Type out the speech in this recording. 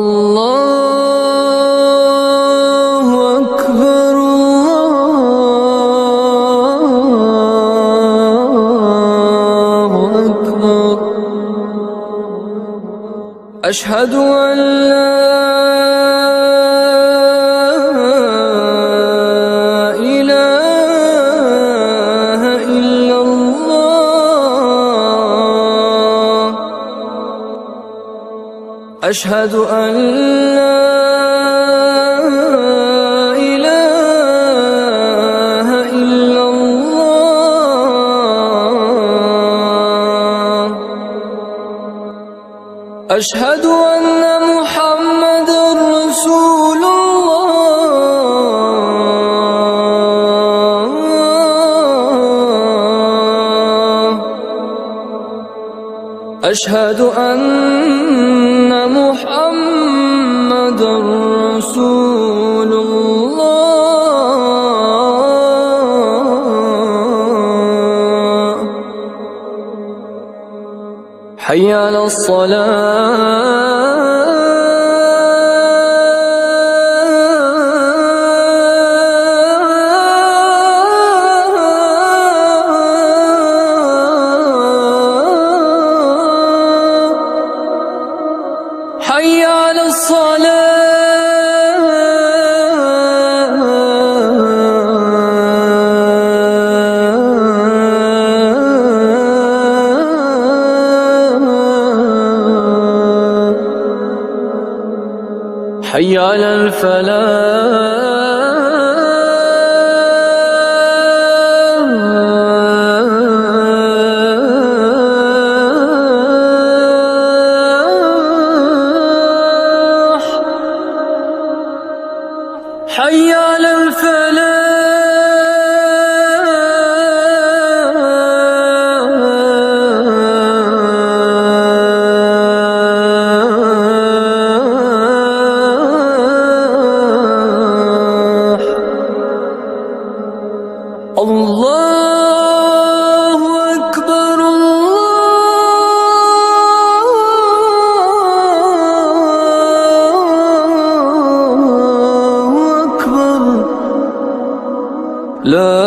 الله أكبر الله أكبر. أشهد أن لا إله إلا الله. أشهد أن لا إله إلا الله. أشهد أن محمدًا رسول الله. أشهد أن محمدًا رسول الله. حي على الصلاة. حي على الصلاة. حي على الفلاح. حي على الفلاح. الله أكبر الله أكبر. لا